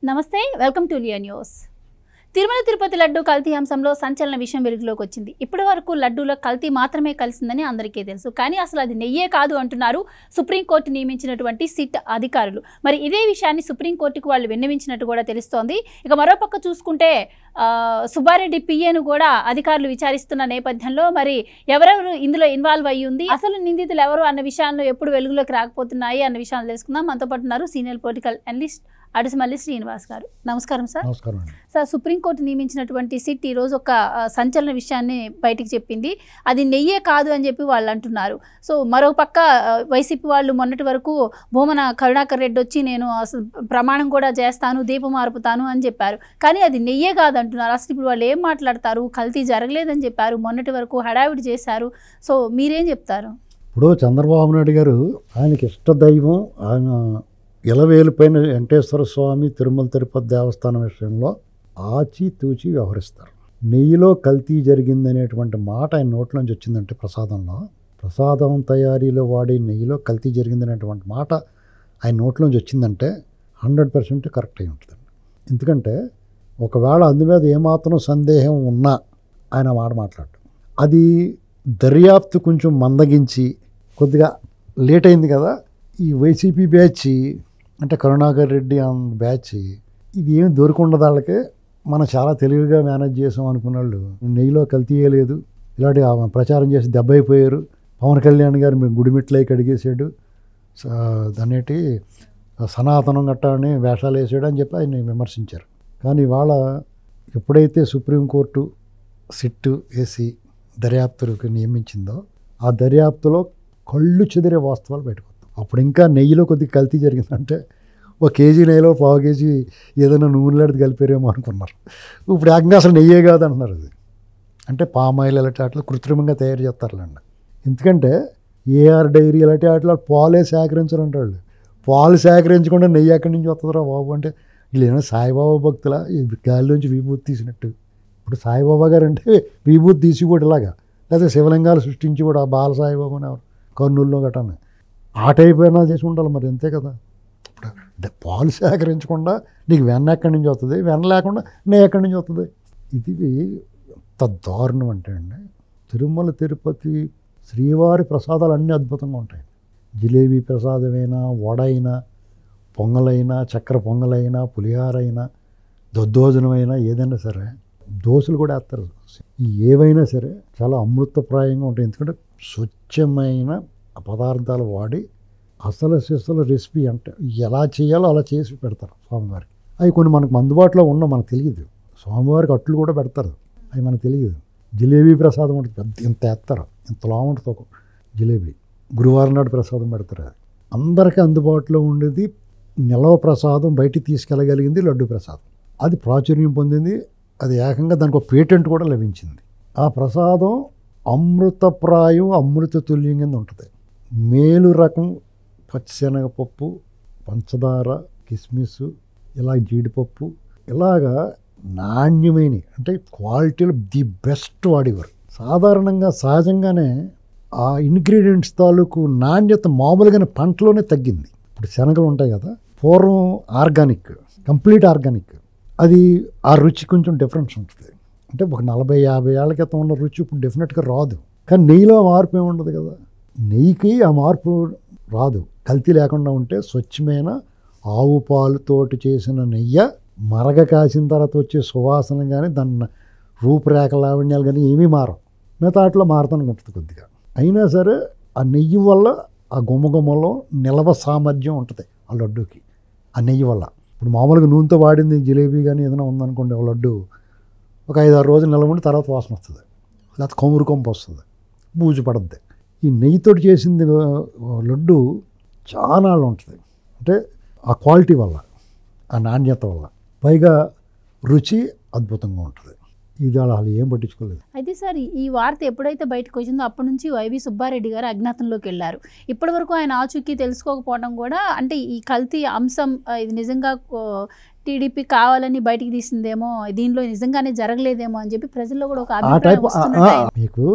నమస్తే, welcome to Leo news. Tirumala Tirupati laddu కల్తీ అంశంలో సంచలన విషయం వెలుగులోకి వచ్చింది. ఇప్పటి వరకు లడ్డూలో కల్తీ మాత్రమే కలిసిందని అందరికీ తెలుసు. కానీ అసలు అది నెయ్యే కాదు అంటున్నారు సుప్రీంకోర్టు నియమించినటువంటి సిట్ అధికారులు. మరి ఇదే విషయాన్ని సుప్రీంకోర్టుకు వాళ్ళు విన్నవించినట్టు కూడా తెలుస్తోంది. ఇక మరోపక్క చూసుకుంటే సుబ్బారెడ్డి పిఏను కూడా అధికారులు విచారిస్తున్న నేపథ్యంలో మరి ఎవరెవరు ఇందులో ఇన్వాల్వ్ అయ్యి ఉంది, అసలు నిందితులు ఎవరు అన్న విషయాల్లో ఎప్పుడు వెలుగులోకి రాకపోతున్నాయి అన్న విషయాలు తెలుసుకుందాం. మనతో పాటు ఉన్నారు senior political analyst Adusumalli Srinivas గారు. నమస్కారం సార్. నమస్కారం సార్, సుప్రీంకోర్టు నియమించినటువంటి సిట్ ఈరోజు ఒక సంచలన విషయాన్ని బయటికి చెప్పింది. అది నెయ్యే కాదు అని చెప్పి వాళ్ళు అంటున్నారు. సో మరోపక్క వైసీపీ వాళ్ళు మొన్నటి వరకు భూమన కరుణాకర్ రెడ్డి వచ్చి నేను అసలు ప్రమాణం కూడా చేస్తాను, దీపం ఆర్పుతాను అని చెప్పారు. కానీ అది నెయ్యే కాదు అంటున్నారు. అసలు ఇప్పుడు వాళ్ళు ఏం మాట్లాడతారు? కల్తీ జరగలేదని చెప్పారు, మొన్నటి వరకు హడావిడి చేశారు. సో మీరేం చెప్తారు? ఇప్పుడు చంద్రబాబు నాయుడు గారు ఆయనకి ఇష్ట దైవం, ఆయన ఇలవేలుపైన వెంకటేశ్వర స్వామి తిరుమల తిరుపతి దేవస్థానం విషయంలో ఆచితూచి వ్యవహరిస్తారు. నెయ్యిలో కల్తీ జరిగిందనేటువంటి మాట ఆయన నోట్లోంచి వచ్చిందంటే ప్రసాదం తయారీలో వాడే నెయ్యిలో కల్తీ జరిగిందనేటువంటి మాట ఆయన నోట్లోంచి వచ్చిందంటే 100% కరెక్ట్ అయి ఉంటుంది. ఎందుకంటే ఒకవేళ అందు మీద ఏమాత్రం సందేహం ఉన్నా ఆయన మాట మాట్లాడటం, అది దర్యాప్తు కొంచెం మందగించి కొద్దిగా లేట్ అయింది కదా. ఈ వైసీపీ బ్యాచ్ అంటే కరుణాకర్ రెడ్డి బ్యాచ్ ఇది ఏమి దొరికుండదు వాళ్ళకి. మనం చాలా తెలివిగా మేనేజ్ చేసాం అనుకున్న వాళ్ళు నెయ్యిలో కల్తీ లేదు, ఇలాంటి ప్రచారం చేసి దెబ్బ అయిపోయారు. పవన్ కళ్యాణ్ గారు మేము గుడిమిట్లై కడిగేసాడు, దాన్నేటి సనాతనం గట్టాన్ని వేషాలు వేసాడు అని చెప్పి ఆయన విమర్శించారు. కానీ ఇవాళ ఎప్పుడైతే సుప్రీంకోర్టు సిట్టు వేసి దర్యాప్తులకు నియమించిందో ఆ దర్యాప్తులో కళ్ళు చెదిరే వాస్తవాలు బయటకు. అప్పుడు ఇంకా నెయ్యిలో కొద్దిగా కల్తీ జరిగిందంటే 1 కేజీ నెయ్యిలో 1/4 కేజీ ఏదైనా నూనెలాంటిది కలిపారేమో అనుకున్నారు. ఇప్పుడు ఏకంగా అసలు నెయ్యే కాదు అంటున్నారు. అది అంటే పామాయిల్ ఇలాంటి వాటిలో కృత్రిమంగా తయారు చేస్తారులేండి. ఎందుకంటే ఏఆర్ డైరీ ఇలాంటి వాటిలో పాలే సేకరించరంటే వాళ్ళు పాలు సేకరించకుండా నెయ్యి ఎక్కడి నుంచి వస్తుందిరా బాబు అంటే వీళ్ళు ఏమైనా సాయిబాబా భక్తుల గాలిలోంచి విభూతి తీసినట్టు. ఇప్పుడు సాయిబాబా గారు అంటే విభూతి తీసి కూడా ఇలాగా, లేకపోతే శివలింగాలు సృష్టించి కూడా బాల సాయిబాబా అని ఎవరు కర్నూలులో గట్టాను ఆ టైప్ అయినా చేసి ఉండాలి. మరి అంతే కదా. ఇప్పుడు పాలు సేకరించకుండా నీకు వెన్న ఎక్కడి నుంచి వస్తుంది, వెన్న లేకుండా నెయ్యి ఎక్కడి నుంచి వస్తుంది? ఇది ఎంత దారుణం అంటే అండి. తిరుమల తిరుపతి శ్రీవారి ప్రసాదాలు అన్నీ అద్భుతంగా ఉంటాయి. జిలేబీ ప్రసాదమైనా, వడ అయినా, పొంగలైనా, చక్కెర పొంగలైనా, పులిహారైనా, దద్దోజనమైనా, ఏదైనా సరే దోశలు కూడా వేస్తారు. ఏవైనా సరే చాలా అమృతప్రాయంగా ఉంటాయి. ఎందుకంటే స్వచ్ఛమైన పదార్థాలు వాడి అసలు సిసలు రెసిపీ అంటే ఎలా చేయాలో అలా చేసి పెడతారు స్వామివారికి. అవి కొన్ని మనకు అందుబాటులో ఉన్న మనకు తెలియదు. స్వామివారికి అట్లు కూడా పెడతారు, అవి మనకు తెలియదు. జిలేబీ ప్రసాదం ఉంటుంది, పెద్ద ఇంత ఎత్తారు, ఇంతలా ఉంటుంది ఒక జిలేబీ. గురువారం నాడు ప్రసాదం పెడతారు. అది అందరికీ అందుబాటులో ఉండేది. నిలవ ప్రసాదం బయటికి తీసుకెళ్ళగలిగింది లడ్డు ప్రసాదం. అది ప్రాచుర్యం పొందింది. అది ఏకంగా దానికి ఒక పేటెంట్ కూడా లభించింది. ఆ ప్రసాదం అమృతప్రాయం, అమృత తుల్యం కింద ఉంటుంది. మేలు రకం పచ్చిశనగపప్పు, పంచదార, కిస్మిస్, ఇలా జీడిపప్పు, ఇలాగా నాణ్యమైన అంటే క్వాలిటీలో ది బెస్ట్ వాడేవారు. సాధారణంగా సహజంగానే ఆ ఇంగ్రీడియంట్స్ తాలూకు నాణ్యత మామూలుగానే పంటలోనే తగ్గింది. ఇప్పుడు శనగలు ఉంటాయి కదా, పూర్వం ఆర్గానిక్, కంప్లీట్ ఆర్గానిక్, అది ఆ రుచి కొంచెం డిఫరెన్స్ ఉంటుంది. అంటే ఒక 40-50 ఏళ్ల క్రితం ఉన్న రుచి ఇప్పుడు డెఫినెట్గా రాదు. కానీ నెయ్యిలో మార్పు ఏమి ఉండదు కదా. నెయ్యికి ఆ మార్పు రాదు. కల్తీ లేకుండా ఉంటే స్వచ్ఛమైన ఆవు పాలుతోటి చేసిన నెయ్యి మరగ కాసిన తర్వాత వచ్చే సువాసన కానీ దాని రూపురేఖ లావణ్యాలు కానీ ఏమీ మారవు. మిగతా వాటిలో మారుతానికి ఉంటుంది కొద్దిగా. అయినా సరే ఆ నెయ్యి వల్ల ఆ గుమ్మగుమ్మలో నిల్వ సామర్థ్యం ఉంటుంది ఆ లడ్డూకి ఆ నెయ్యి వల్ల. ఇప్పుడు మామూలుగా నూనెతో వాడింది జిలేబీ కానీ ఏదైనా ఉందనుకోండి, ఒక లడ్డు ఒక 5-6 రోజులు నిల్వ ఉండి తర్వాత వాసన వస్తుంది, లేకపోతే కొమ్మురు కొంపు వస్తుంది, బూజు పడుద్ది. ఈ నెయ్యితో చేసింది లడ్డు చాలా ఉంటుంది. అంటే ఆ క్వాలిటీ వల్ల, ఆ నాణ్యత వల్ల, పైగా రుచి అద్భుతంగా ఉంటుంది. ఇది వాళ్ళు ఏం పట్టించుకోలేదు. అయితే సార్, ఈ వార్త ఎప్పుడైతే బయటకు వచ్చిందో అప్పటి నుంచి వైవి సుబ్బారెడ్డి గారు అజ్ఞాతంలోకి వెళ్ళారు. ఇప్పటి వరకు ఆయన ఆచూకీ తెలుసుకోకపోవడం కూడా అంటే ఈ కల్తీ అంశం ఇది నిజంగా టీడీపీ కావాలని బయటికి తీసిందేమో, దీనిలో నిజంగానే జరగలేదేమో అని చెప్పి ప్రజల్లో కూడా ఒక అభిప్రాయం వస్తుంది. మీకు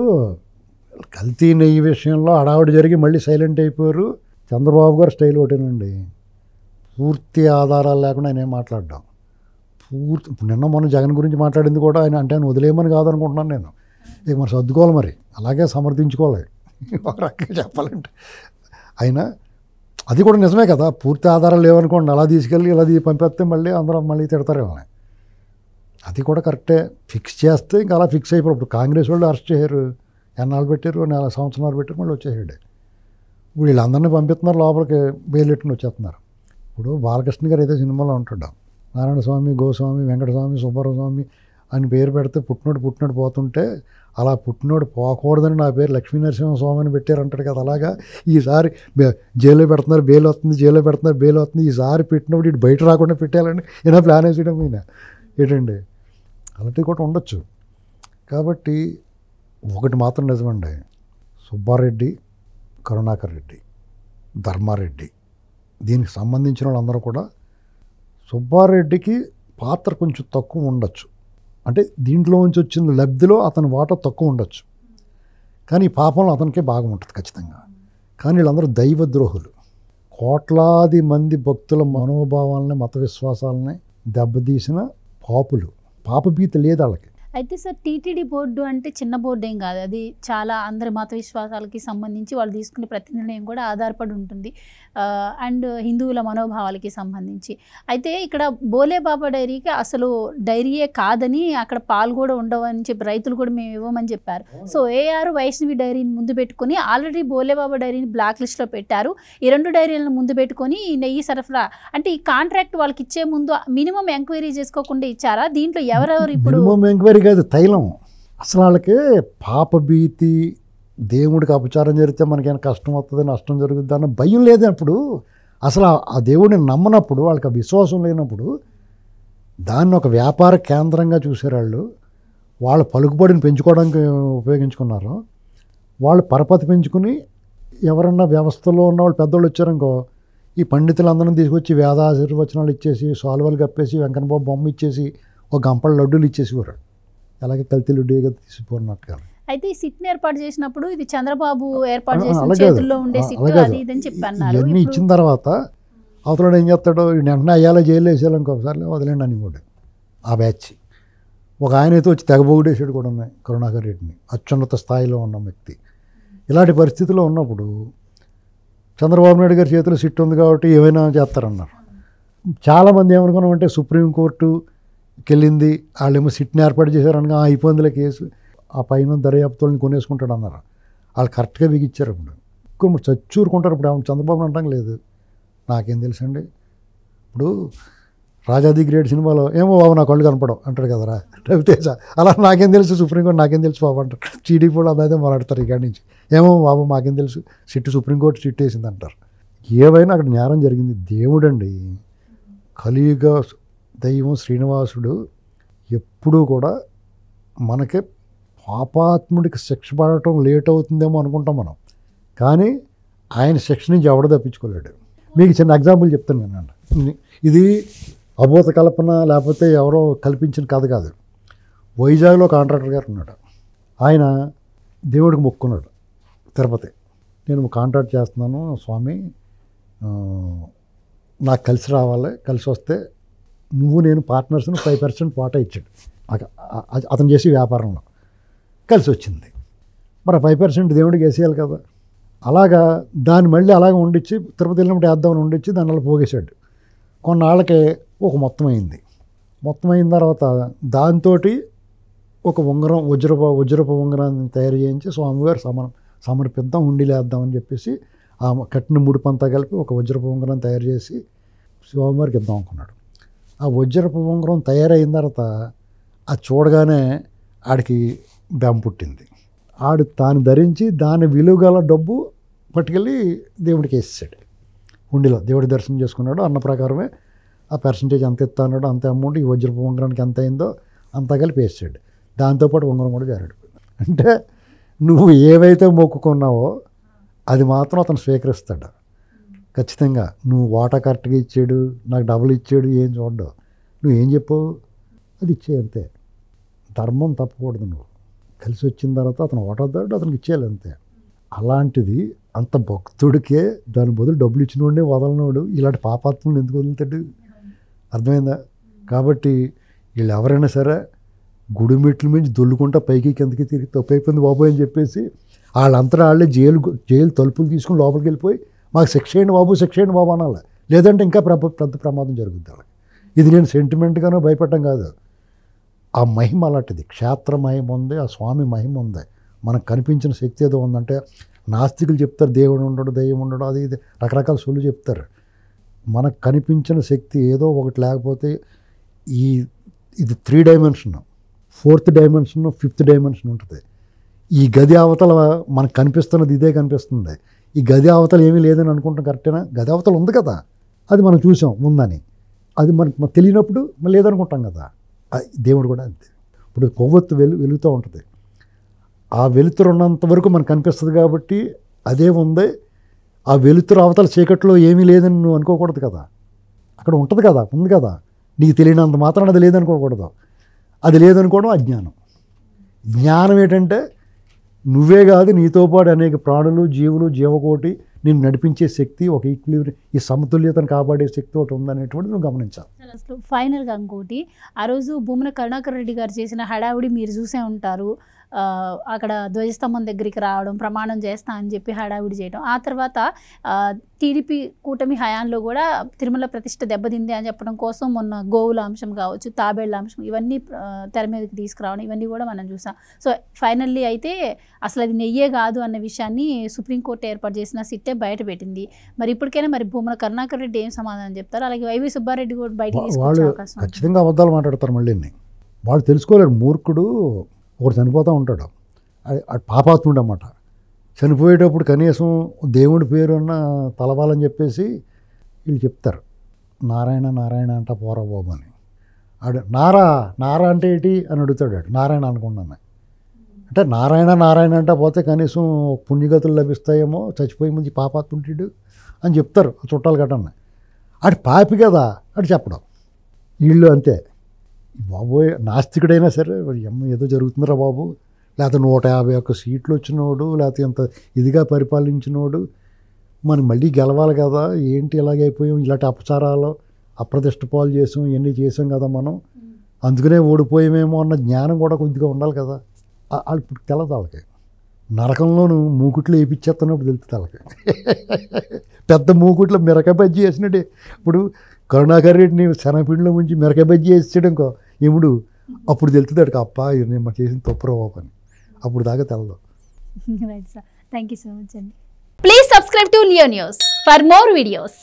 కల్తీ నెయ్యి విషయంలో హడావుడి జరిగి మళ్ళీ సైలెంట్ అయిపోయారు. చంద్రబాబు గారు స్టైల్ ఒకటేనండి, పూర్తి ఆధారాలు లేకుండా ఆయన ఏం మాట్లాడడం. పూర్తి ఇప్పుడు నిన్న మొన్న జగన్ గురించి మాట్లాడింది కూడా ఆయన వదిలేయమని కాదనుకుంటున్నాను నేను. ఇక మరి సర్దుకోవాలి, మరి అలాగే సమర్థించుకోవాలి ఒక రకంగా చెప్పాలంటే. ఆయన అది కూడా నిజమే కదా, పూర్తి ఆధారాలు లేవనుకోండి, అలా తీసుకెళ్ళి ఇలా పంపేస్తే మళ్ళీ అందరూ మళ్ళీ తిడతారు వాళ్ళని. అది కూడా కరెక్టే, ఫిక్స్ చేస్తే ఇంకా అలా ఫిక్స్ అయిపోయి. ఇప్పుడు కాంగ్రెస్ వాళ్ళు అరెస్ట్ చేశారు, ఎన్నాళ్ళు పెట్టారు, సంవత్సరాలు పెట్టారు, మళ్ళీ వచ్చేసాడు. ఇప్పుడు వీళ్ళందరినీ పంపిస్తున్నారు లోపలికి, బెయిల్ ఎట్టుకుని వచ్చేస్తున్నారు. ఇప్పుడు బాలకృష్ణ గారు అయితే సినిమాలో ఉంటాడు, నారాయణ స్వామి, గోస్వామి, వెంకటస్వామి, సుబ్బారావు అని పేరు పెడితే పుట్టినోడు పోతుంటే, అలా పుట్టినోడు పోకూడదని నా పేరు లక్ష్మీనరసింహ స్వామి అని పెట్టారంటాడు కదా. అలాగా ఈసారి జైల్లో పెడుతున్నారు, బెయిల్ వస్తుంది, జైల్లో పెడుతున్నారు, బెయిల్ వస్తుంది, ఈసారి పెట్టినప్పుడు ఇటు బయట రాకుండా పెట్టాలని ఏదో ప్లాన్ వేసేయడం ఈయన ఏంటండి. అలాంటివి కూడా ఉండొచ్చు. కాబట్టి ఒకటి మాత్రం నిజమండి, సుబ్బారెడ్డి, కరుణాకర్ రెడ్డి, ధర్మారెడ్డి, దీనికి సంబంధించిన వాళ్ళందరూ కూడా సుబ్బారెడ్డికి పాత్ర కొంచెం తక్కువ ఉండొచ్చు. అంటే దీంట్లోంచి వచ్చిన లబ్ధిలో అతని వాటా తక్కువ ఉండొచ్చు, కానీ ఈ పాపంలో అతనికే బాగా ఉంటుంది ఖచ్చితంగా. కానీ వీళ్ళందరూ దైవద్రోహులు, కోట్లాది మంది భక్తుల మనోభావాలని, మత విశ్వాసాలని దెబ్బతీసిన పాపులు. పాపభీతి లేదు వాళ్ళకి. అయితే సార్, టీటీడీ బోర్డు అంటే చిన్న బోర్డు ఏం కాదు, అది చాలా అందరి మత విశ్వాసాలకి సంబంధించి వాళ్ళు తీసుకునే ప్రతి నిర్ణయం కూడా ఆధారపడి ఉంటుంది, అండ్ హిందువుల మనోభావాలకి సంబంధించి. అయితే ఇక్కడ బోలేబాబా డైరీకి అసలు డైరీయే కాదని, అక్కడ పాలు కూడా ఉండవని చెప్పి రైతులు కూడా మేము ఇవ్వమని చెప్పారు. సో ఏఆర్ వైష్ణవి డైరీని ముందు పెట్టుకొని ఆల్రెడీ బోలేబాబా డైరీని బ్లాక్ లిస్ట్లో పెట్టారు. ఈ 2 డైరీలను ముందు పెట్టుకొని ఈ నెయ్యి సరఫరా అంటే ఈ కాంట్రాక్ట్ వాళ్ళకి ఇచ్చే ముందు మినిమం ఎంక్వైరీ చేసుకోకుండా ఇచ్చారా? దీంట్లో ఎవరెవరు ఇప్పుడు ఎంక్వైరీ కాదు, తైలం. అసలు వాళ్ళకి పాపభీతి, దేవుడికి అపచారం జరిగితే మనకేమైనా కష్టం వస్తుంది, నష్టం జరుగుతుంది అన్న భయం లేదప్పుడు. అసలు ఆ దేవుడిని నమ్మనప్పుడు, వాళ్ళకి విశ్వాసం లేనప్పుడు దాన్ని ఒక వ్యాపార కేంద్రంగా చూసారు వాళ్ళు. వాళ్ళ పలుకుబడిని పెంచుకోవడానికి ఉపయోగించుకున్నారు. వాళ్ళు పరపతి పెంచుకుని ఎవరన్నా వ్యవస్థలో ఉన్న వాళ్ళు పెద్దోళ్ళు వచ్చారనుకో, ఈ పండితులందరినీ తీసుకొచ్చి వేదాశీర్వచనాలు ఇచ్చేసి, సాల్వాలు కప్పేసి, వెంకన్నబాబు బొమ్మ ఇచ్చేసి, ఒక గంపల లడ్డూలు ఇచ్చేసేవారు. అలాగే కల్తీ లడ్డూగా తీసిపోయినట్టుగా. అయితే ఈ సిట్ని ఏర్పాటు చేసినప్పుడు ఇది చంద్రబాబు ఏర్పాటు చేసిన చేతుల్లో ఉండే సిట్ అది ఇదని చెప్పన్నారు. ఇవన్నీ ఇచ్చిన తర్వాత అవతల ఏం చేస్తాడు, వెంటనే అయ్యాలో జైలు వేసేయాలి, ఇంకొకసారి వదిలేండి అని కూడా. ఆ బ్యాచ్ ఒక ఆయన అయితే వచ్చి తెగబోగుడేసాడు కూడా ఉన్నాయి, కరుణాకర్ రెడ్డిని, అత్యున్నత స్థాయిలో ఉన్న వ్యక్తి. ఇలాంటి పరిస్థితిలో ఉన్నప్పుడు చంద్రబాబు నాయుడు గారి చేతిలో సిట్ ఉంది కాబట్టి ఏమైనా చేస్తారన్నారు. చాలామంది ఏమనుకున్నామంటే సుప్రీంకోర్టుకి వెళ్ళింది, వాళ్ళేమో సిట్ని ఏర్పాటు చేశారనగా అయిపోయిందిలే కేసు, ఆ పైన దర్యాప్తుల్ని కొనేసుకుంటాడు అన్నారు. వాళ్ళు కరెక్ట్గా బిగిచ్చారు. ఇప్పుడు చచ్చూరుకుంటారు. ఇప్పుడు ఆమె చంద్రబాబు అంటాం లేదు, నాకేం తెలుసండి. ఇప్పుడు రాజాది గ్రేట్ సినిమాలో ఏమో బాబు నా కళ్ళు కనపడవు అంటాడు కదరా రవితేజ, అలా నాకేం తెలుసు సుప్రీంకోర్టు నాకేం తెలుసు బాబు అంటారు. చీడీపోడు అదైతే మాట్లాడతారు ఇక్కడి నుంచి, ఏమో బాబు మాకేం తెలుసు సుప్రీంకోర్టు సిట్ వేసింది అంటారు. ఏవైనా అక్కడ నేరం జరిగింది. దేవుడండి, కలియుగ దైవం శ్రీనివాసుడు ఎప్పుడూ కూడా మనకి పాపాత్ముడికి శిక్ష పడటం లేట్ అవుతుందేమో అనుకుంటాం మనం, కానీ ఆయన శిక్ష నుంచి ఎవడ తప్పించుకోలేడు. మీకు చిన్న ఎగ్జాంపుల్ చెప్తాను నేను. ఇది అబోధ కల్పన లేకపోతే ఎవరో కల్పించిన కథ కాదు. వైజాగ్లో కాంట్రాక్టర్ గారు ఉన్నాడు. ఆయన దేవుడికి మొక్కున్నాడు తిరుపతి, నేను కాంట్రాక్ట్ చేస్తున్నాను స్వామి, నాకు కలిసి రావాలి, కలిసి వస్తే నువ్వు నేను పార్ట్నర్స్ని 5% వాటా ఇచ్చాడు అతను చేసి వ్యాపారంలో. కలిసి వచ్చింది, మరి 5% దేవుడికి వేసేయాలి కదా. అలాగా దాన్ని మళ్ళీ అలాగే వండించి తిరుపతి వెళ్ళినప్పుడు వేద్దామని వండించి దాన్ని అలా పోగేశాడు. కొన్నాళ్ళకే ఒక మొత్తం అయింది. మొత్తం అయిన తర్వాత దాంతో ఒక ఉంగరం వజ్రపు ఉంగరాన్ని తయారు చేయించి స్వామివారు సమర్పిద్దాం, ఉండిలేద్దామని చెప్పేసి ఆ కట్టిన ముడిపంతా కలిపి ఒక వజ్రపు ఉంగరం తయారు చేసి స్వామివారికి ఇద్దాం అనుకున్నాడు. ఆ వజ్రపు ఉంగరం తయారైన తర్వాత అది చూడగానే ఆడికి బెం పుట్టింది. ఆడు తాను ధరించి దాని విలువ గల డబ్బు పట్టుకెళ్ళి దేవుడికి వేసేసాడు. ఉండిలో దేవుడి దర్శనం చేసుకున్నాడు. అన్న ప్రకారమే ఆ పర్సంటేజ్ ఎంత ఇస్తా అన్నాడు, అంత అమౌంట్ ఈ వజ్రపు ఉంగరానికి ఎంత అయిందో అంతా కలిపి వేసాడు. దాంతోపాటు ఉంగరం కూడా జారాడిపోయింది. అంటే నువ్వు ఏవైతే మొక్కుకున్నావో అది మాత్రం అతను స్వీకరిస్తాడు ఖచ్చితంగా. నువ్వు వాటా కరెక్ట్గా ఇచ్చాడు, నాకు డబ్బులు ఇచ్చాడు, ఏం చూడ్డావు, నువ్వు ఏం చెప్పావు అది ఇచ్చే, అంతే. ధర్మం తప్పకూడదు. నువ్వు కలిసి వచ్చిన తర్వాత అతను వాటాదాడు, అతనికి ఇచ్చేయాలి, అంతే. అలాంటిది అంత భక్తుడికే దాని బదులు డబ్బులు ఇచ్చినోడే వదలనోడు ఇలాంటి పాపాత్మలు ఎందుకు వదులుతాడు? అర్థమైందా? కాబట్టి వీళ్ళు ఎవరైనా సరే గుడి మెట్ల నుంచి దొల్లుకుంటా పైకి కిందకి తిరిగి తప్పు అయిపోయింది బాబు అని చెప్పేసి వాళ్ళంతా వాళ్ళే జైలు తలుపులు తీసుకుని లోపలికి వెళ్ళిపోయి మాకు శిక్ష చేయండి బాబు అనాలి. లేదంటే ఇంకా పెద్ద ప్రమాదం జరుగుద్ది వాళ్ళకి. ఇది నేను సెంటిమెంట్గానో భయపడటం కాదు, ఆ మహిమ అలాంటిది. క్షేత్ర మహిమ ఉంది, ఆ స్వామి మహిమ ఉంది. మనకు కనిపించిన శక్తి ఏదో ఉందంటే నాస్తికులు చెప్తారు దేవుడు ఉండడు, దయ్యం ఉండడు, అది ఇది రకరకాల సొల్లు చెప్తారు. మనకు కనిపించిన శక్తి ఏదో ఒకటి లేకపోతే ఇది 3 dimension, 4th dimension, 5th dimension ఉంటుంది. ఈ గది అవతల మనకు కనిపిస్తున్నది ఇదే కనిపిస్తుంది. ఈ గది అవతల ఏమీ లేదని అనుకుంటాం, కరెక్టేనా? గది అవతల ఉంది కదా, అది మనం చూసాం ఉందని. అది మనకు తెలియనప్పుడు మనం లేదనుకుంటాం కదా. దేవుడు కూడా అంతే. ఇప్పుడు కొవ్వొత్తు వెలుగుతూ ఉంటుంది, ఆ వెలుతురు ఉన్నంత వరకు మనకు కనిపిస్తుంది కాబట్టి అదే ఉంది. ఆ వెలుతురు అవతల చీకట్లో ఏమీ లేదని నువ్వు అనుకోకూడదు కదా, అక్కడ ఉంటుంది కదా, ఉంది కదా. నీకు తెలియనంత మాత్రాన అది లేదనుకోకూడదు. అది లేదనుకోవడం అజ్ఞానం. జ్ఞానం ఏంటంటే నువ్వే కాదు, నీతో పాటు అనేక ప్రాణులు, జీవులు, జీవకోటి నేను నడిపించే శక్తి, ఒక ఈక్విలిబ్రియం, ఈ సమతుల్యతను కాపాడే శక్తి ఒకటి ఉందనేటువంటి నువ్వు గమనించాలి. అసలు ఫైనల్గా ఇంకోటి, ఆ రోజు భూమన కరుణాకర్ రెడ్డి గారు చేసిన హడావుడి మీరు చూసే ఉంటారు. అక్కడ ధ్వజస్తంభం దగ్గరికి రావడం, ప్రమాణం చేస్తా అని చెప్పి హడావుడి చేయడం. ఆ తర్వాత టీడీపీ కూటమి హయాంలో కూడా తిరుమల ప్రతిష్ట దెబ్బతింది అని చెప్పడం కోసం మొన్న గోవుల అంశం కావచ్చు, తాబేళ్ల అంశం, ఇవన్నీ తెర మీదకి తీసుకురావడం, ఇవన్నీ కూడా మనం చూసాం. సో ఫైనల్లీ అయితే అసలు అది నెయ్యే కాదు అన్న విషయాన్ని సుప్రీంకోర్టు ఏర్పాటు చేసిన సిట్టే బయట పెట్టింది. మరి ఇప్పటికైనా మరి భూమన కరుణాకర్ రెడ్డి ఏం సమాధానం చెప్తారు? అలాగే వైవి సుబ్బారెడ్డి కూడా బయటకు తీసుకొచ్చే అవకాశం. ఖచ్చితంగా అబద్ధాలు మాట్లాడతారు మళ్ళీ. వాళ్ళు తెలుసుకోలేరు. మూర్ఖుడు ఒకడు చనిపోతూ ఉంటాడు, పాపాత్ముడు అన్నమాట. చనిపోయేటప్పుడు కనీసం దేవుడి పేరున్న తలవాలని చెప్పేసి వీళ్ళు చెప్తారు, నారాయణ నారాయణ అంట పోరా బాబు అని. నారా అంటే ఏంటి అని అడుగుతాడు. నారాయణ అనుకున్నాను అంటే నారాయణ అంటే పోతే కనీసం పుణ్యగతులు లభిస్తాయేమో, చచ్చిపోయే ముందు పాపాత్ముడు అని చెప్తారు చుట్టాలు గట్టన్న. అటు పాపి కదా అటు చెప్పడం. వీళ్ళు అంతే, బాబోయ్ నాస్తికుడైనా సరే ఏదో జరుగుతుందిరా బాబు, లేకపోతే 151 సీట్లు వచ్చినోడు, లేకపోతే ఇంత ఇదిగా పరిపాలించినోడు మనం మళ్ళీ గెలవాలి కదా, ఏంటి ఇలాగైపోయాం, ఇలాంటి అపచారాలు అప్రతిష్ట పాలు చేసాం, ఇవన్నీ చేసాం కదా మనం, అందుకనే ఓడిపోయామేమో అన్న జ్ఞానం కూడా కొద్దిగా ఉండాలి కదా. ఇప్పుడు తెలదు వాళ్ళకి. నరకంలోనూ మూకుట్లు వేయించేస్తున్నప్పుడు తెలుస్తుంది వాళ్ళకి. పెద్ద మూకుట్లో మిరకాయ బజ్జీ వేసినట్టే. ఇప్పుడు కరుణాకర్ రెడ్డిని శనగపిండిలో ముంచి మిరకాయ బజ్జీ వేసాడు ఇంకో ఎముడు, అప్పుడు తెలుస్తుంది అడికి అప్ప నేను మా చేసిన తప్పురా బాబు అని. అప్పుడు దాకా తెలదు. Right sir, thank you so much అండి. Please subscribe to Leo news for more videos.